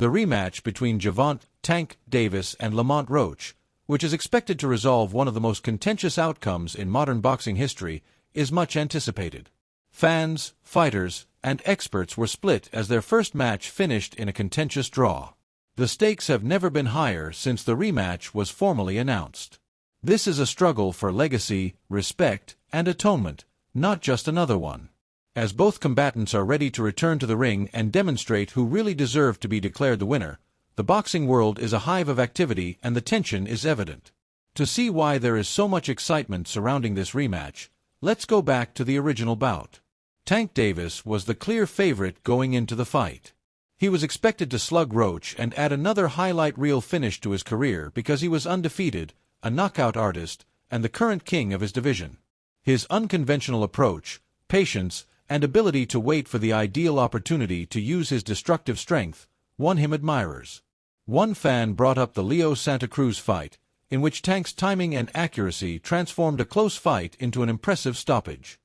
The rematch between Gervonta "Tank" Davis and Lamont Roach, which is expected to resolve one of the most contentious outcomes in modern boxing history, is much anticipated. Fans, fighters, and experts were split as their first match finished in a contentious draw. The stakes have never been higher since the rematch was formally announced. This is a struggle for legacy, respect, and atonement, not just another one. As both combatants are ready to return to the ring and demonstrate who really deserved to be declared the winner, the boxing world is a hive of activity and the tension is evident. To see why there is so much excitement surrounding this rematch, let's go back to the original bout. Tank Davis was the clear favorite going into the fight. He was expected to slug Roach and add another highlight reel finish to his career because he was undefeated, a knockout artist, and the current king of his division. His unconventional approach, patience, and ability to wait for the ideal opportunity to use his destructive strength won him admirers. One fan brought up the Leo Santa Cruz fight, in which Tank's timing and accuracy transformed a close fight into an impressive stoppage.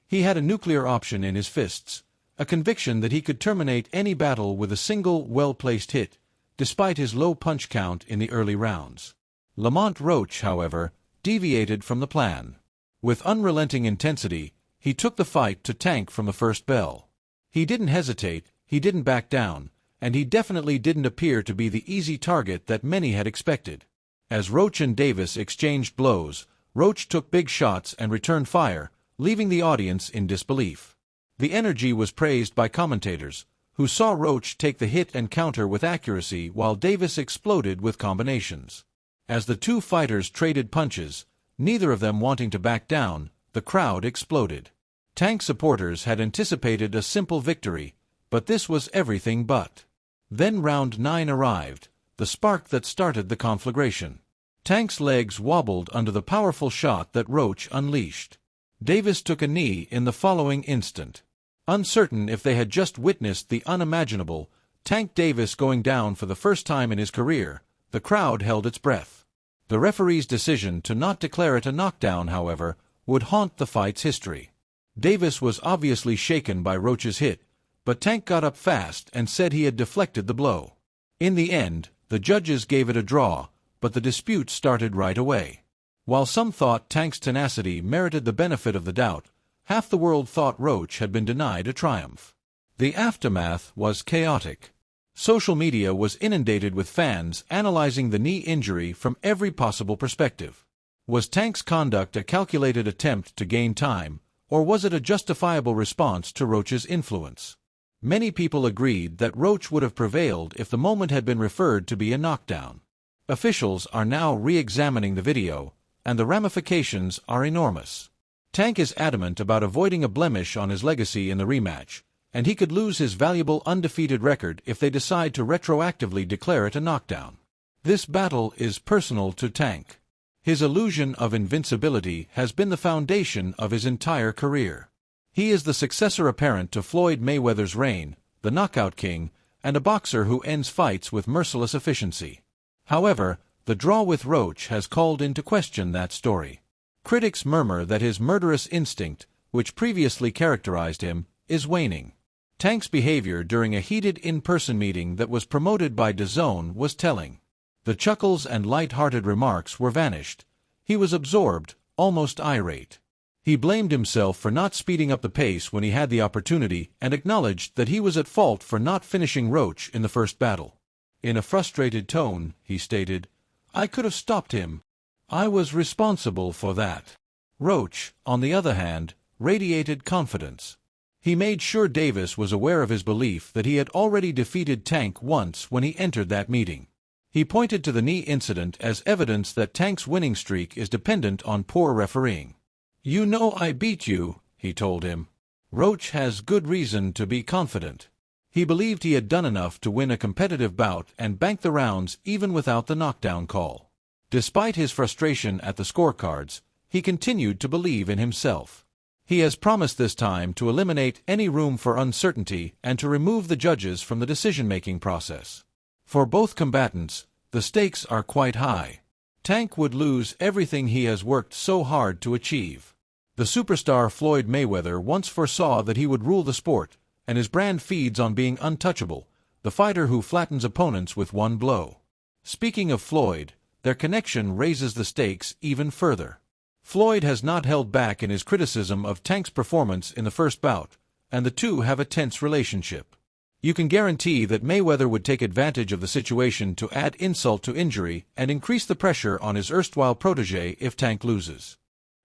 He had a nuclear option in his fists, a conviction that he could terminate any battle with a single, well-placed hit, despite his low punch count in the early rounds. Lamont Roach, however, deviated from the plan. With unrelenting intensity, he took the fight to Tank from the first bell. He didn't hesitate, he didn't back down, and he definitely didn't appear to be the easy target that many had expected. As Roach and Davis exchanged blows, Roach took big shots and returned fire, leaving the audience in disbelief. The energy was praised by commentators, who saw Roach take the hit and counter with accuracy while Davis exploded with combinations. As the two fighters traded punches, neither of them wanting to back down, the crowd exploded. Tank supporters had anticipated a simple victory, but this was everything but. Then round 9 arrived, the spark that started the conflagration. Tank's legs wobbled under the powerful shot that Roach unleashed. Davis took a knee in the following instant. Uncertain if they had just witnessed the unimaginable, Tank Davis going down for the first time in his career, the crowd held its breath. The referee's decision to not declare it a knockdown, however, would haunt the fight's history. Davis was obviously shaken by Roach's hit, but Tank got up fast and said he had deflected the blow. In the end, the judges gave it a draw, but the dispute started right away. While some thought Tank's tenacity merited the benefit of the doubt, half the world thought Roach had been denied a triumph. The aftermath was chaotic. Social media was inundated with fans analyzing the knee injury from every possible perspective. Was Tank's conduct a calculated attempt to gain time, or was it a justifiable response to Roach's influence? Many people agreed that Roach would have prevailed if the moment had been referred to be a knockdown. Officials are now re-examining the video, and the ramifications are enormous. Tank is adamant about avoiding a blemish on his legacy in the rematch, and he could lose his valuable undefeated record if they decide to retroactively declare it a knockdown. This battle is personal to Tank. His illusion of invincibility has been the foundation of his entire career. He is the successor apparent to Floyd Mayweather's reign, the knockout king, and a boxer who ends fights with merciless efficiency. However, the draw with Roach has called into question that story. Critics murmur that his murderous instinct, which previously characterized him, is waning. Tank's behavior during a heated in-person meeting that was promoted by DAZN was telling. The chuckles and light-hearted remarks were vanished. He was absorbed, almost irate. He blamed himself for not speeding up the pace when he had the opportunity and acknowledged that he was at fault for not finishing Roach in the first battle. In a frustrated tone, he stated, "I could have stopped him. I was responsible for that." Roach, on the other hand, radiated confidence. He made sure Davis was aware of his belief that he had already defeated Tank once when he entered that meeting. He pointed to the knee incident as evidence that Tank's winning streak is dependent on poor refereeing. "You know I beat you," he told him. Roach has good reason to be confident. He believed he had done enough to win a competitive bout and bank the rounds even without the knockdown call. Despite his frustration at the scorecards, he continued to believe in himself. He has promised this time to eliminate any room for uncertainty and to remove the judges from the decision-making process. For both combatants, the stakes are quite high. Tank would lose everything he has worked so hard to achieve. The superstar Floyd Mayweather once foresaw that he would rule the sport, and his brand feeds on being untouchable, the fighter who flattens opponents with one blow. Speaking of Floyd, their connection raises the stakes even further. Floyd has not held back in his criticism of Tank's performance in the first bout, and the two have a tense relationship. You can guarantee that Mayweather would take advantage of the situation to add insult to injury and increase the pressure on his erstwhile protege if Tank loses.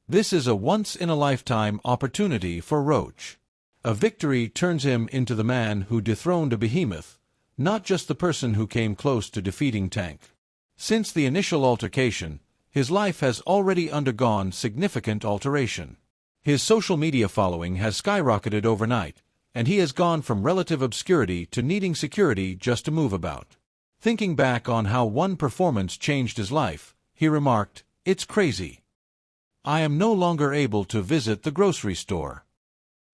This is a once-in-a-lifetime opportunity for Roach. A victory turns him into the man who dethroned a behemoth, not just the person who came close to defeating Tank. Since the initial altercation, his life has already undergone significant alteration. His social media following has skyrocketed overnight, and he has gone from relative obscurity to needing security just to move about. Thinking back on how one performance changed his life, he remarked, "It's crazy. I am no longer able to visit the grocery store."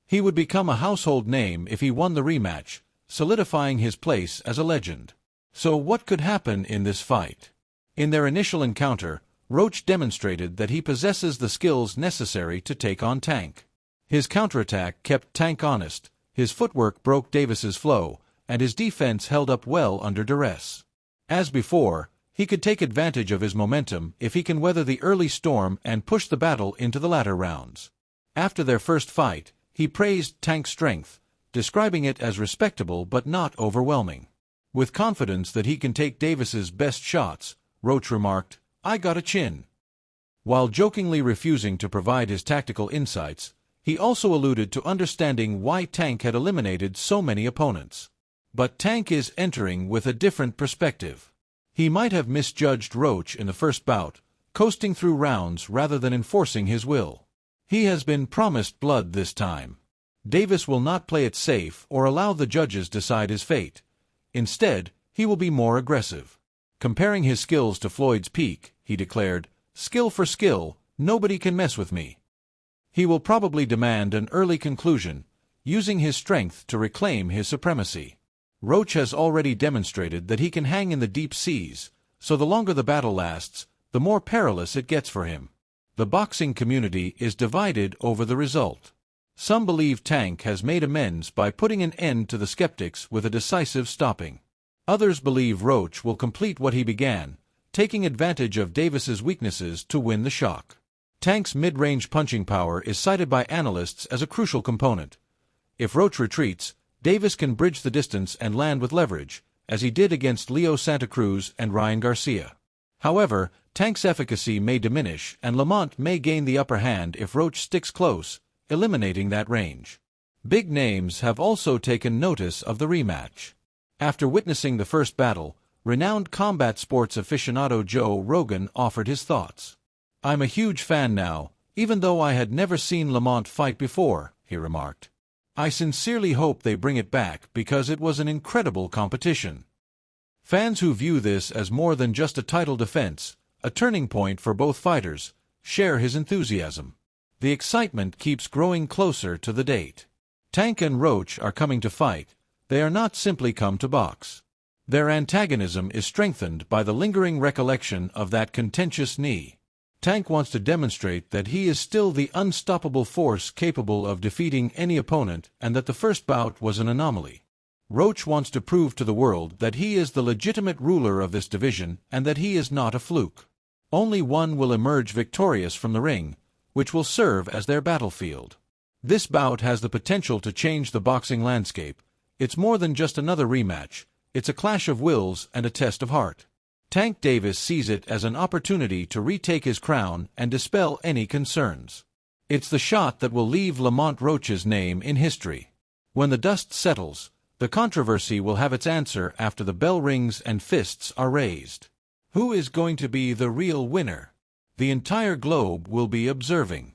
He would become a household name if he won the rematch, solidifying his place as a legend. So what could happen in this fight? In their initial encounter, Roach demonstrated that he possesses the skills necessary to take on Tank. His counterattack kept Tank honest, his footwork broke Davis's flow, and his defense held up well under duress. As before, he could take advantage of his momentum if he can weather the early storm and push the battle into the latter rounds. After their first fight, he praised Tank's strength, describing it as respectable but not overwhelming. With confidence that he can take Davis's best shots, Roach remarked, "I got a chin." While jokingly refusing to provide his tactical insights, he also alluded to understanding why Tank had eliminated so many opponents. But Tank is entering with a different perspective. He might have misjudged Roach in the first bout, coasting through rounds rather than enforcing his will. He has been promised blood this time. Davis will not play it safe or allow the judges decide his fate. Instead, he will be more aggressive. Comparing his skills to Floyd's peak, he declared, "Skill for skill, nobody can mess with me." He will probably demand an early conclusion, using his strength to reclaim his supremacy. Roach has already demonstrated that he can hang in the deep seas, so the longer the battle lasts, the more perilous it gets for him. The boxing community is divided over the result. Some believe Tank has made amends by putting an end to the skeptics with a decisive stopping. Others believe Roach will complete what he began, taking advantage of Davis's weaknesses to win the shock. Tank's mid-range punching power is cited by analysts as a crucial component. If Roach retreats, Davis can bridge the distance and land with leverage, as he did against Leo Santa Cruz and Ryan Garcia. However, Tank's efficacy may diminish and Lamont may gain the upper hand if Roach sticks close, eliminating that range. Big names have also taken notice of the rematch. After witnessing the first battle, renowned combat sports aficionado Joe Rogan offered his thoughts. "I'm a huge fan now, even though I had never seen Lamont fight before," he remarked. "I sincerely hope they bring it back because it was an incredible competition." Fans who view this as more than just a title defense, a turning point for both fighters, share his enthusiasm. The excitement keeps growing closer to the date. Tank and Roach are coming to fight. They are not simply come to box. Their antagonism is strengthened by the lingering recollection of that contentious knee. Tank wants to demonstrate that he is still the unstoppable force capable of defeating any opponent and that the first bout was an anomaly. Roach wants to prove to the world that he is the legitimate ruler of this division and that he is not a fluke. Only one will emerge victorious from the ring, which will serve as their battlefield. This bout has the potential to change the boxing landscape. It's more than just another rematch. It's a clash of wills and a test of heart. Tank Davis sees it as an opportunity to retake his crown and dispel any concerns. It's the shot that will leave Lamont Roach's name in history. When the dust settles, the controversy will have its answer after the bell rings and fists are raised. Who is going to be the real winner? The entire globe will be observing.